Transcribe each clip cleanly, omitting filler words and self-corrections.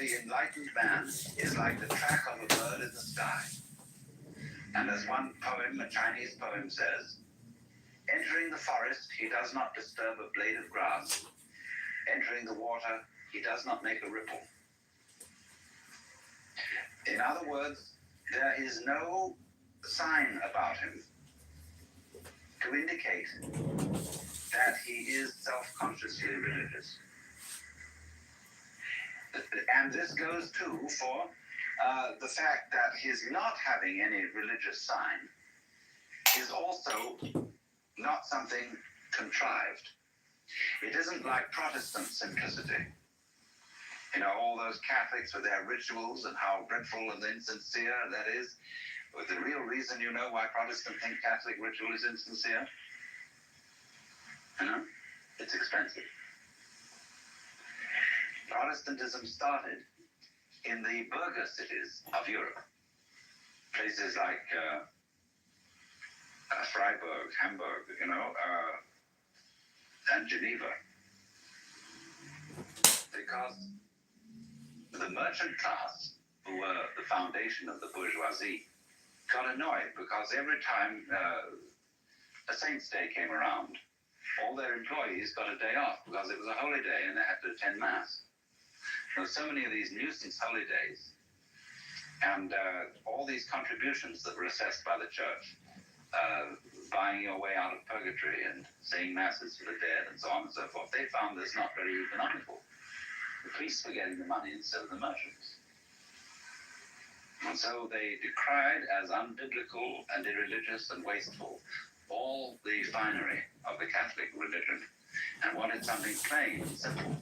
the enlightened man is like the track of a bird in the sky. And as one poem, a Chinese poem says, entering the forest, he does not disturb a blade of grass. Entering the water, he does not make a ripple. In other words, there is no sign about him to indicate that he is self-consciously religious. And this goes too for the fact that his not having any religious sign is also not something contrived. It isn't like Protestant simplicity. You know, all those Catholics with their rituals and how dreadful and insincere that is. But the real reason, you know, why Protestants think Catholic ritual is insincere? You know, it's expensive. Protestantism started in the burger cities of Europe. Places like Freiburg, Hamburg, you know, and Geneva. Because the merchant class, who were the foundation of the bourgeoisie, got annoyed because every time a saint's day came around, all their employees got a day off because it was a holy day and they had to attend Mass. There were so many of these nuisance holy days, and all these contributions that were assessed by the church, buying your way out of purgatory and saying Masses for the dead and so on and so forth, they found this not very economical. The priests were getting the money instead of the merchants. And so they decried as unbiblical and irreligious and wasteful all the finery of the Catholic religion and wanted something plain and simple.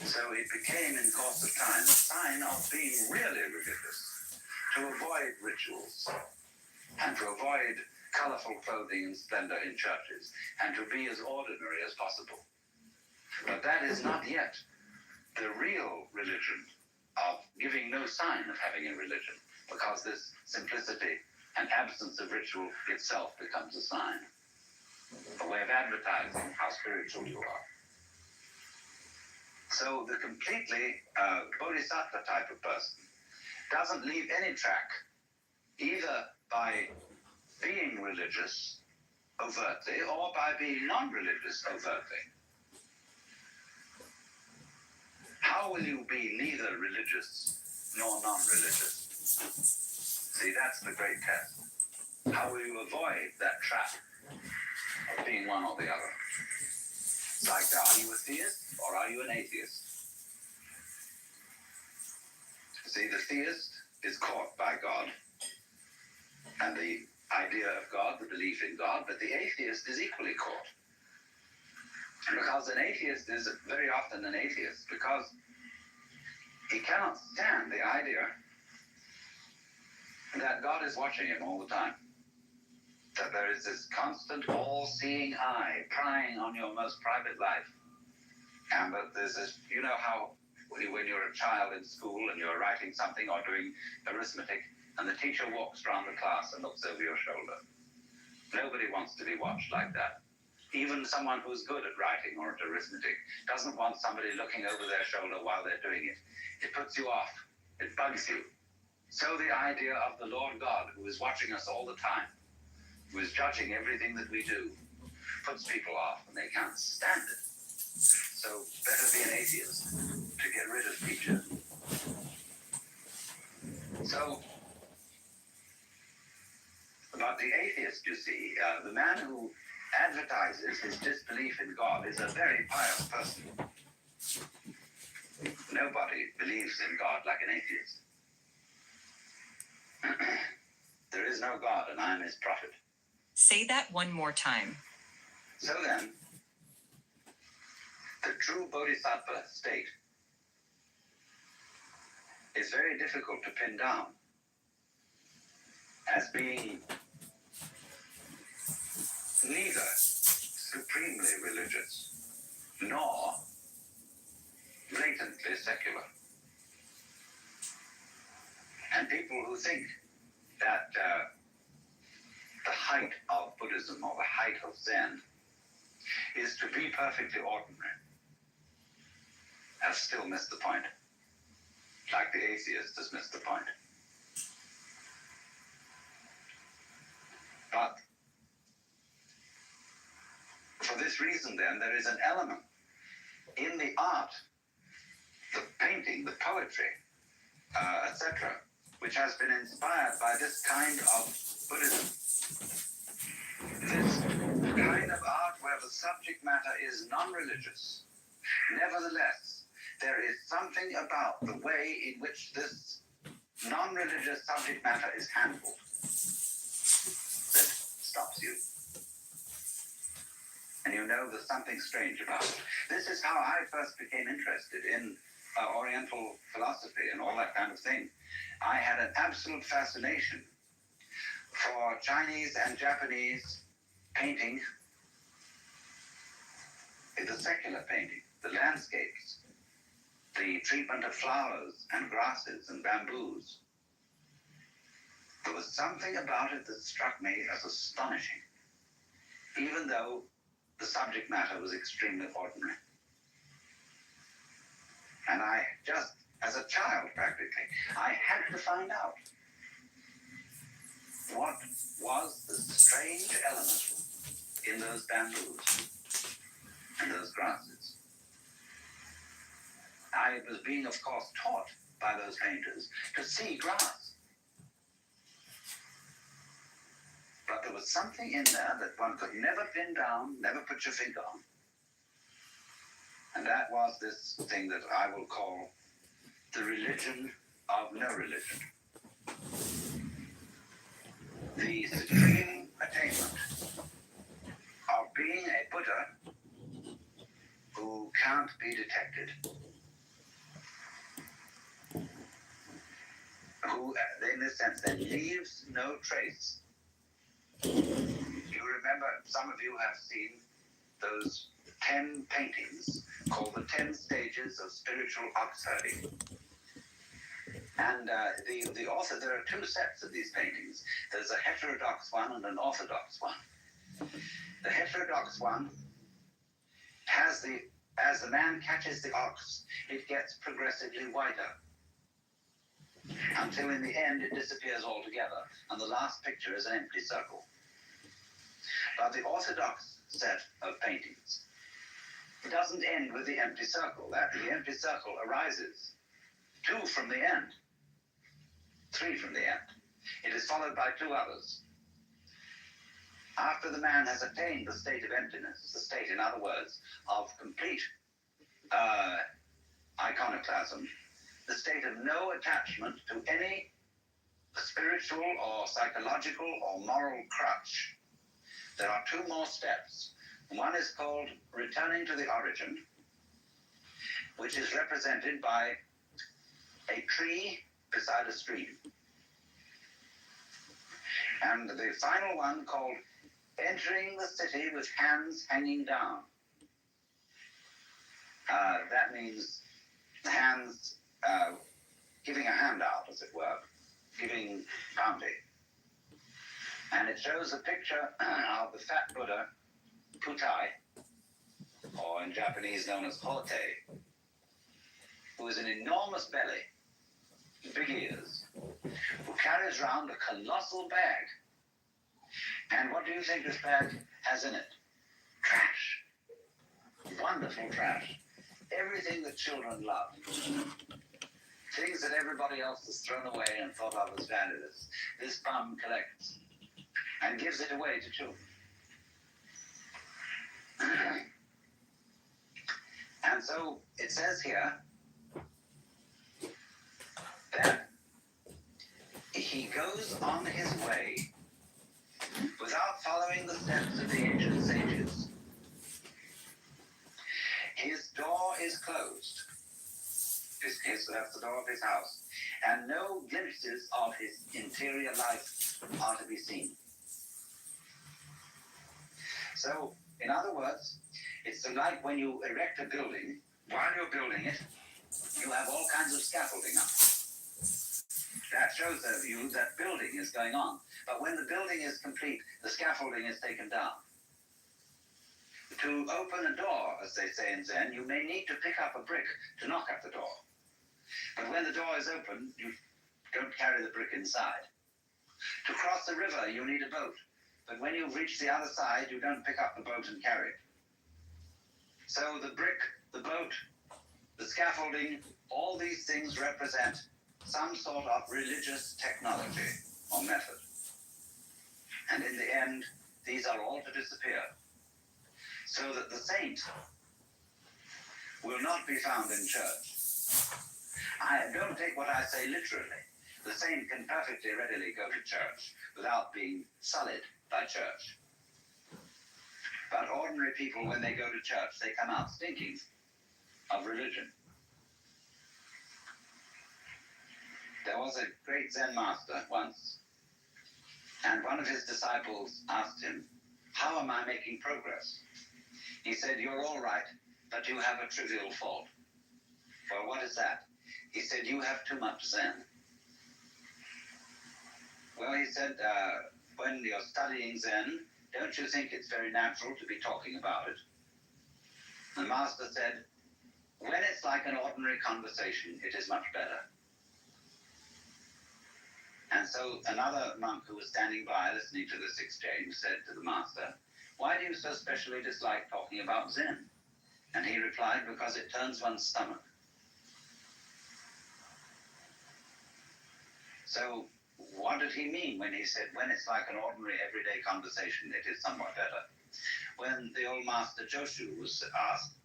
So it became, in course of time, a sign of being really religious, to avoid rituals and to avoid colorful clothing and splendor in churches and to be as ordinary as possible. But that is not yet the real religion of giving no sign of having a religion, because this simplicity and absence of ritual itself becomes a sign, a way of advertising how spiritual you are. So the completely bodhisattva type of person doesn't leave any track, either by being religious overtly or by being non-religious overtly. How will you be neither religious nor non-religious? See, that's the great test. How will you avoid that trap of being one or the other? It's like, are you a theist or are you an atheist? See, the theist is caught by God and the idea of God, the belief in God, but the atheist is equally caught. Because an atheist is very often an atheist because he cannot stand the idea that God is watching him all the time. That there is this constant all-seeing eye prying on your most private life. And that there's this, you know how when you're a child in school and you're writing something or doing arithmetic and the teacher walks around the class and looks over your shoulder. Nobody wants to be watched like that. Even someone who's good at writing or at arithmetic doesn't want somebody looking over their shoulder while they're doing it. It puts you off. It bugs you. So the idea of the Lord God, who is watching us all the time, who is judging everything that we do, puts people off and they can't stand it. So better be an atheist to get rid of teacher. So, but the atheist, you see, the man who advertises his disbelief in God is a very pious person. Nobody believes in God like an atheist. There is no God and I am his prophet. Say that one more time. So then, the true bodhisattva state is very difficult to pin down as being neither supremely religious nor blatantly secular. And people who think that the height of Buddhism or the height of Zen is to be perfectly ordinary have still missed the point. like the atheists has missed the point. But for this reason, then, there is an element in the art, the painting, the poetry, etc., which has been inspired by this kind of Buddhism. This kind of art where the subject matter is non-religious. Nevertheless, there is something about the way in which this non-religious subject matter is handled that stops you. And you know there's something strange about it. This is how I first became interested in Oriental philosophy and all that kind of thing. I had an absolute fascination for Chinese and Japanese painting, the secular painting, the landscapes, the treatment of flowers and grasses and bamboos. There was something about it that struck me as astonishing, even though the subject matter was extremely ordinary. And I just, as a child practically, I had to find out what was the strange element in those bamboos and those grasses. I was being, of course, taught by those painters to see grass. But there was something in there that one could never pin down, never put your finger on. And that was this thing that I will call the religion of no religion. The supreme attainment of being a Buddha who can't be detected. Who, in this sense, then leaves no trace. You remember, some of you have seen those 10 paintings called the 10 Stages of Spiritual Ox-Herding. And the author, there are two sets of these paintings. There's a heterodox one and an orthodox one. The heterodox one has as the man catches the ox, it gets progressively wider, until in the end it disappears altogether, and the last picture is an empty circle. But the orthodox set of paintings, it doesn't end with the empty circle. The empty circle arises 2 from the end, 3 from the end. It is followed by 2 others. After the man has attained the state of emptiness, the state, in other words, of complete iconoclasm, the state of no attachment to any spiritual or psychological or moral crutch, there are 2 more steps. One is called returning to the origin, which is represented by a tree beside a stream. And the final one called entering the city with hands hanging down. That means the hands giving a handout, as it were, giving bounty. And it shows a picture of the fat Buddha, Putai, or in Japanese known as Hote, who is an enormous belly, big ears, who carries around a colossal bag. And what do you think this bag has in it? Trash. Wonderful trash. Everything that children love. Things that everybody else has thrown away and thought of as valueless. This bum collects and gives it away to children. And so it says here that he goes on his way without following the steps of the ancient sages. His door is closed. That's the door of his house. And no glimpses of his interior life are to be seen. So, in other words, it's like when you erect a building, while you're building it, you have all kinds of scaffolding up. That shows you that building is going on. But when the building is complete, the scaffolding is taken down. To open a door, as they say in Zen, you may need to pick up a brick to knock at the door. But when the door is open, you don't carry the brick inside. To cross the river, you need a boat. But when you've reached the other side, you don't pick up the boat and carry it. So the brick, the boat, the scaffolding, all these things represent some sort of religious technology or method. And in the end, these are all to disappear. So that the saint will not be found in church. I don't take what I say literally. The saint can perfectly readily go to church without being sullied by church. But ordinary people, when they go to church, they come out stinking of religion. There was a great Zen master once, and one of his disciples asked him, "How am I making progress?" He said, "You're all right, but you have a trivial fault." "Well, what is that?" He said, "You have too much Zen." Well, he said, when you're studying Zen, don't you think it's very natural to be talking about it? The master said, "When it's like an ordinary conversation, it is much better." And so another monk who was standing by listening to this exchange said to the master, "Why do you so specially dislike talking about Zen?" And he replied, "Because it turns one's stomach." So what did he mean when he said, when it's like an ordinary everyday conversation, it is somewhat better? When the old master Joshu was asked,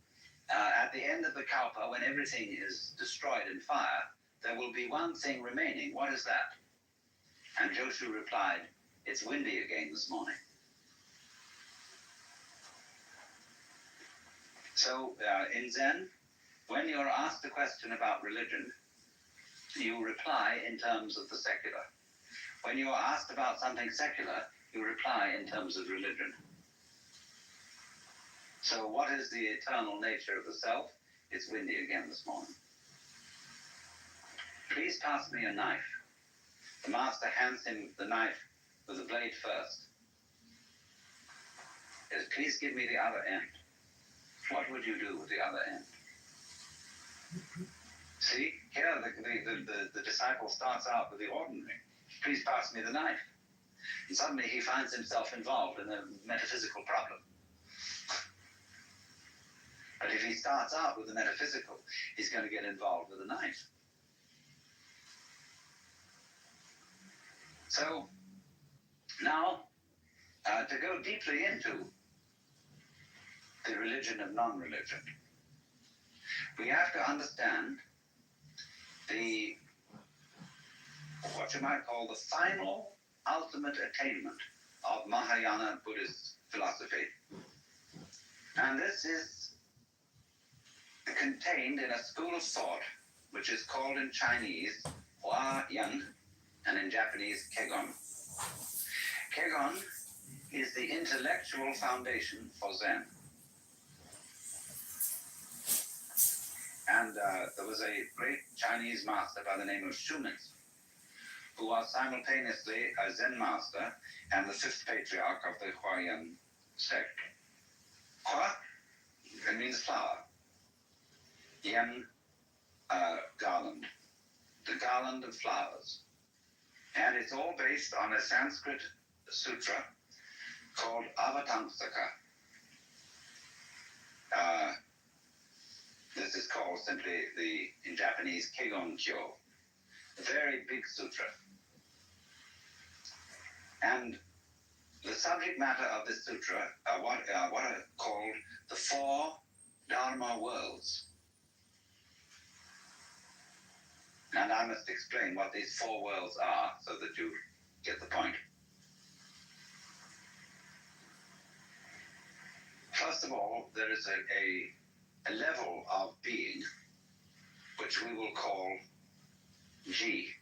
at the end of the Kalpa, when everything is destroyed in fire, there will be one thing remaining. What is that? And Joshu replied, "It's windy again this morning." So in Zen, when you're asked a question about religion, you reply in terms of the secular. When you are asked about something secular, you reply in terms of religion. So what is the eternal nature of the self? It's windy again this morning. "Please pass me a knife." The master hands him the knife with the blade first. He says, "Please give me the other end." What would you do with the other end? See, here the disciple starts out with the ordinary. "Please pass me the knife." And suddenly he finds himself involved in a metaphysical problem. But if he starts out with the metaphysical, he's going to get involved with the knife. So now, to go deeply into the religion of non-religion, we have to understand what you might call the final ultimate attainment of Mahayana Buddhist philosophy. And this is contained in a school of thought which is called in Chinese Hua Yan and in Japanese Kegon. Kegon is the intellectual foundation for Zen. And there was a great Chinese master by the name of Shumitz, who was simultaneously a Zen master and the fifth patriarch of the Huayan sect. Hua, it means flower. Yan, garland. The garland of flowers. And it's all based on a Sanskrit sutra called Avatamsaka. This is called simply in Japanese, Kegon Kyo. A very big sutra. And the subject matter of this sutra are what are called the four Dharma worlds. And I must explain what these four worlds are so that you get the point. First of all, there is a level of being which we will call Ji.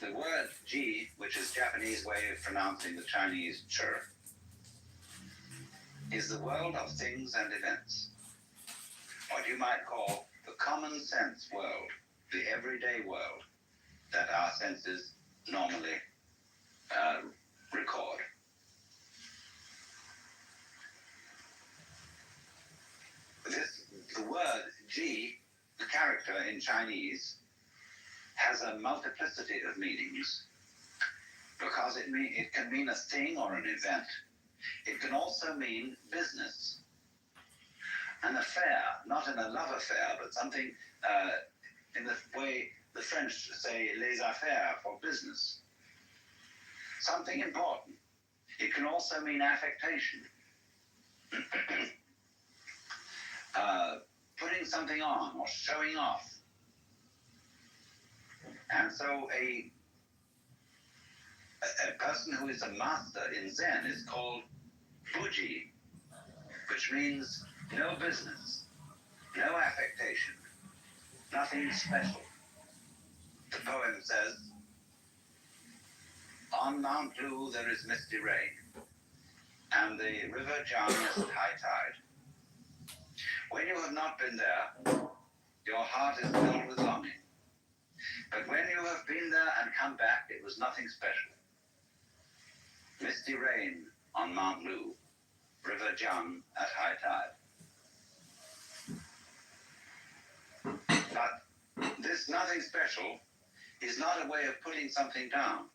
The word Ji, which is Japanese way of pronouncing the Chinese Chur, is the world of things and events. What you might call the common sense world, the everyday world that our senses normally record. The word Ji character in Chinese has a multiplicity of meanings because it can mean a thing or an event. It can also mean business. An affair, not in a love affair, but something in the way the French say les affaires, for business. Something important. It can also mean affectation. Putting something on or showing off. And so a person who is a master in Zen is called Buji, which means no business, no affectation, nothing special. The poem says, on Mount Blue there is misty rain, and the river Jiang is at high tide. When you have not been there, your heart is filled with longing. But when you have been there and come back, it was nothing special. Misty rain on Mount Blue, river Jiang at high tide. But this nothing special is not a way of putting something down.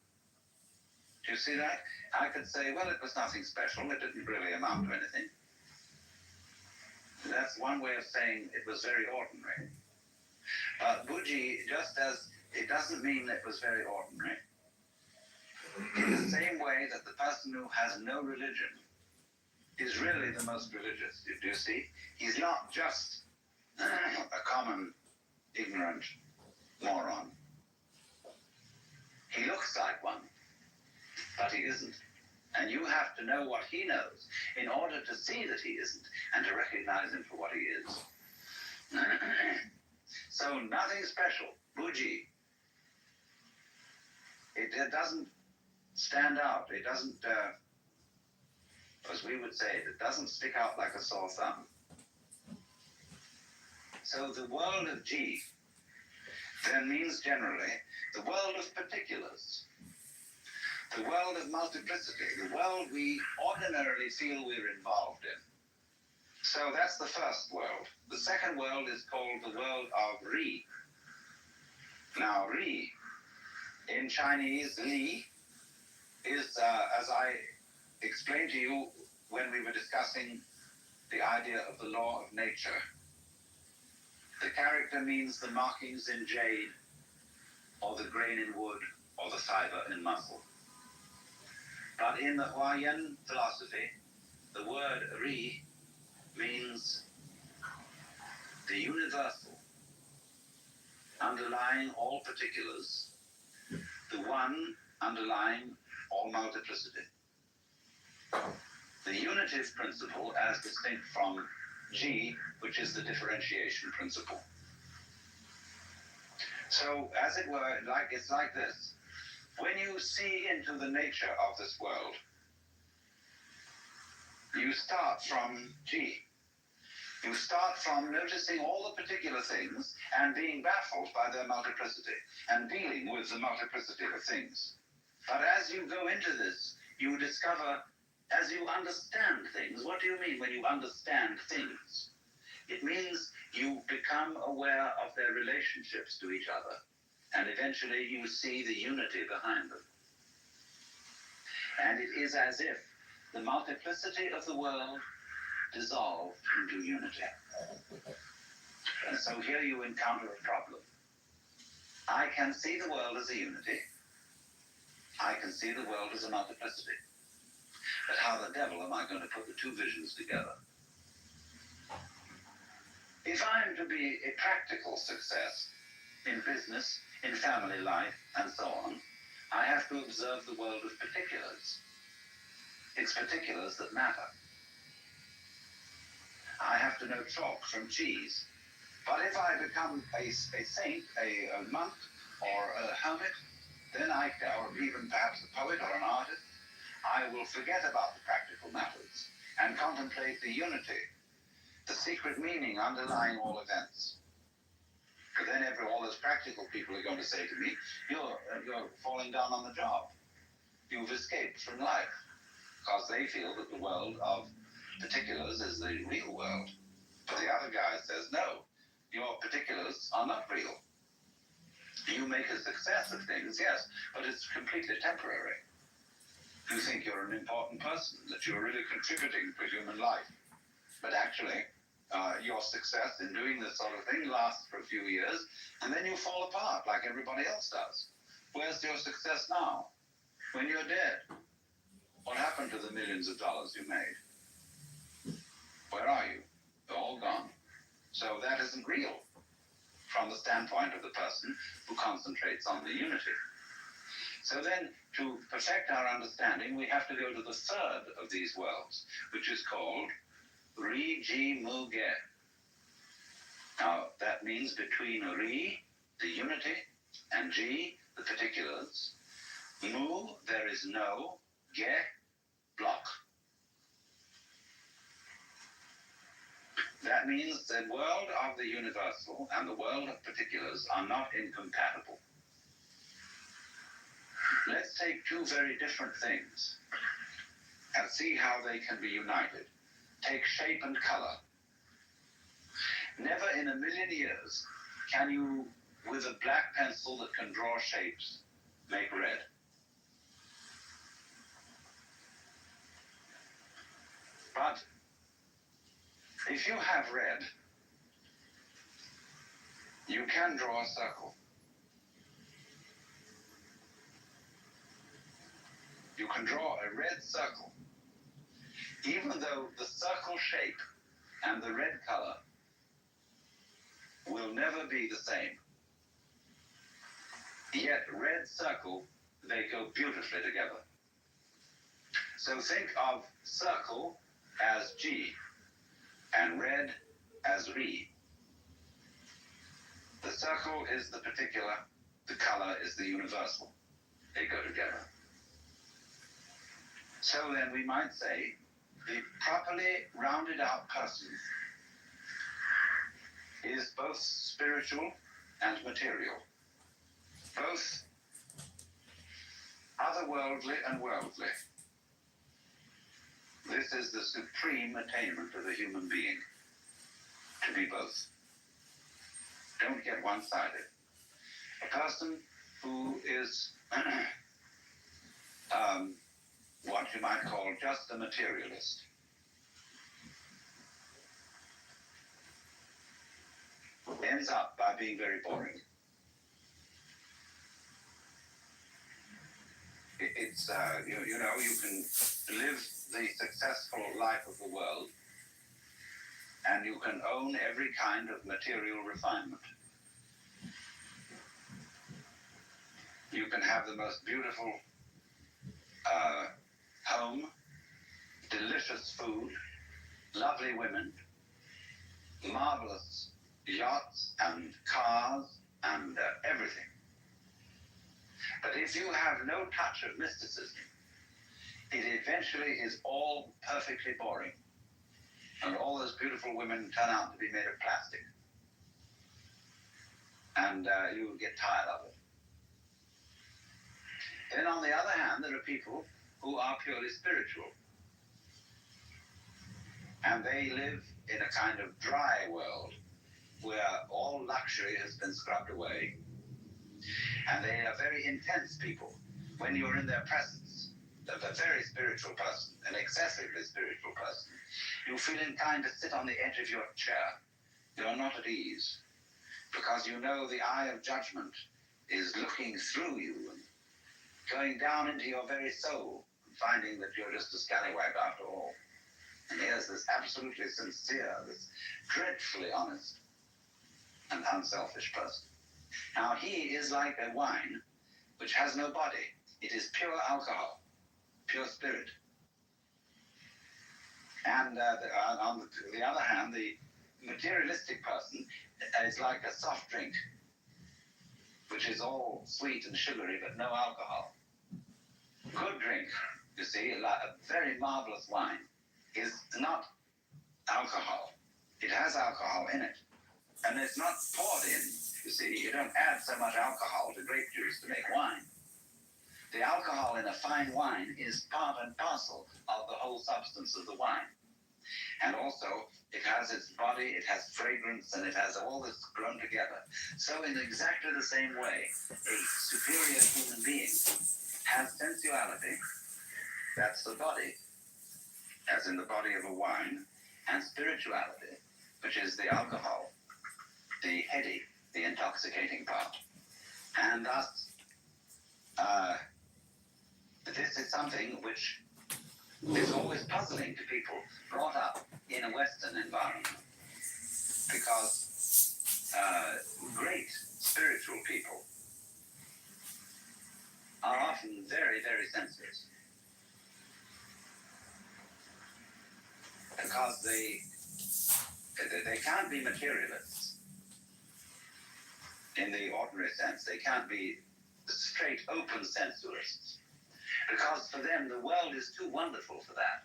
Do you see that? I could say, well, it was nothing special. It didn't really amount to anything. That's one way of saying it was very ordinary. Buji, just as it doesn't mean it was very ordinary, in the same way that the person who has no religion is really the most religious. Do you see? He's not just a common, ignorant moron. He looks like one, but he isn't. And you have to know what he knows in order to see that he isn't and to recognize him for what he is. So nothing special. Buji. It doesn't stand out. It doesn't, as we would say, it doesn't stick out like a sore thumb. So the world of Ji then means generally the world of particulars, the world of multiplicity, the world we ordinarily feel we're involved in. So that's the first world. The second world is called the world of Ri. Now, Ri, in Chinese, Li, is, as I explained to you when we were discussing the idea of the law of nature. The character means the markings in jade, or the grain in wood, or the fiber in muscle. But in the Huayan philosophy, the word Ri means the universal, underlying all particulars, the one underlying all multiplicity. The unitive principle as distinct from G, which is the differentiation principle. So, as it were, it's like this. When you see into the nature of this world, you start from G. You start from noticing all the particular things and being baffled by their multiplicity and dealing with the multiplicity of things. But as you go into this, you discover, as you understand things, what do you mean when you understand things? It means you become aware of their relationships to each other, and eventually you see the unity behind them. And it is as if the multiplicity of the world dissolved into unity. And so here you encounter a problem. I can see the world as a unity. I can see the world as a multiplicity. But how the devil am I going to put the two visions together? If I'm to be a practical success in business, in family life, and so on, I have to observe the world of particulars. It's particulars that matter. I have to know chalk from cheese. But if I become a saint, a monk, or a hermit, then or even perhaps a poet or an artist, I will forget about the practical matters and contemplate the unity, the secret meaning underlying all events. But then all those practical people are going to say to me, you're falling down on the job. You've escaped from life. Because they feel that the world of particulars is the real world. But the other guy says, no, your particulars are not real. You make a success of things, yes, but it's completely temporary. You think you're an important person, that you're really contributing to human life. But actually, your success in doing this sort of thing lasts for a few years, and then you fall apart like everybody else does. Where's your success now? When you're dead, what happened to the millions of dollars you made? Where are you? They're all gone. So that isn't real from the standpoint of the person who concentrates on the unity. So then, to perfect our understanding, we have to go to the third of these worlds, which is called Ri-Ji Mu-Ge. Now, that means between Ri, the unity, and Ji, the particulars, Mu, there is no, Ge, block. That means the world of the universal and the world of particulars are not incompatible. Let's take two very different things and see how they can be united. Take shape and color. Never in a million years can you, with a black pencil that can draw shapes, make red. But if you have red, you can draw a circle. You can draw a red circle, even though the circle shape and the red color will never be the same. Yet red circle, they go beautifully together. So think of circle as G and red as Ri. The circle is the particular, the color is the universal. They go together. So then we might say the properly rounded out person is both spiritual and material, both otherworldly and worldly. This is the supreme attainment of a human being, to be both. Don't get one-sided. A person who is what you might call just a materialist ends up by being very boring. It's you know, you can live the successful life of the world and you can own every kind of material refinement. You can have the most beautiful home, delicious food, lovely women, marvelous yachts and cars and everything. But if you have no touch of mysticism, it eventually is all perfectly boring. And all those beautiful women turn out to be made of plastic. And you will get tired of it. Then on the other hand, there are people who are purely spiritual. And they live in a kind of dry world where all luxury has been scrubbed away. And they are very intense people. When you're in their presence, a very spiritual person, an excessively spiritual person, you feel inclined to sit on the edge of your chair. You're not at ease, because you know the eye of judgment is looking through you and going down into your very soul, and finding that you're just a scallywag after all. And here's this absolutely sincere, this dreadfully honest and unselfish person. Now he is like a wine which has no body. It is pure alcohol, pure spirit. And on the other hand, the materialistic person is like a soft drink, which is all sweet and sugary, but no alcohol. Good drink, you see, a very marvelous wine, is not alcohol. It has alcohol in it. And it's not poured in, you see. You don't add so much alcohol to grape juice to make wine. The alcohol in a fine wine is part and parcel of the whole substance of the wine. And also, it has its body, it has fragrance, and it has all this grown together. So in exactly the same way, a superior human being has sensuality, that's the body, as in the body of a wine, and spirituality, which is the alcohol, the heady, the intoxicating part. And thus, this is something which is always puzzling to people brought up in a Western environment, because great spiritual people are often very, very sensuous, because they can't be materialists in the ordinary sense. They can't be straight, open sensualists, because for them the world is too wonderful for that.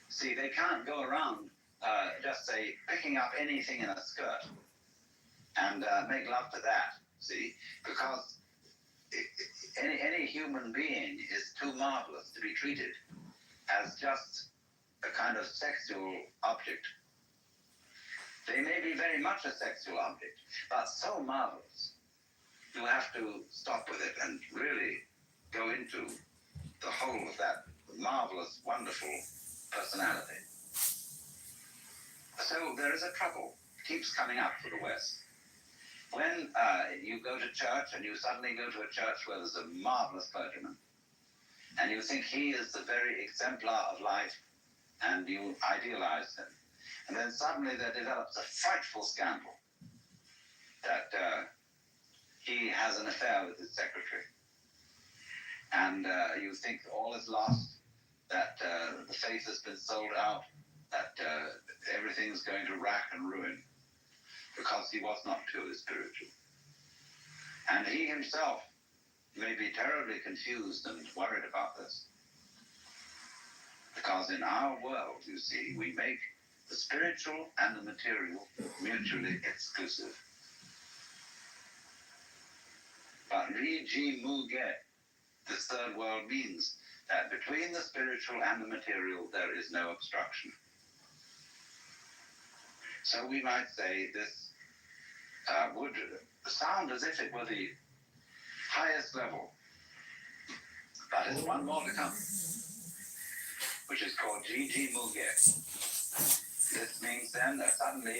See, they can't go around just say picking up anything in a skirt and make love to that. See, because any human being is too marvelous to be treated as just a kind of sexual object. They may be very much a sexual object, but so marvelous, you have to stop with it and really go into the whole of that marvelous, wonderful personality. So there is a trouble, keeps coming up for the West. When you go to church and you suddenly go to a church where there's a marvelous clergyman, and you think he is the very exemplar of life, and you idealize him, and then suddenly there develops a frightful scandal that he has an affair with his secretary, and you think all is lost, that the faith has been sold out, that everything's going to rack and ruin, because he was not purely spiritual. And he himself may be terribly confused and worried about this, because in our world, you see, we make the spiritual and the material mutually exclusive. But Riji Muge, this third world, means that between the spiritual and the material there is no obstruction. So we might say this would sound as if it were the highest level, but there's one more to come, which is called Jiji Muge. This means then that suddenly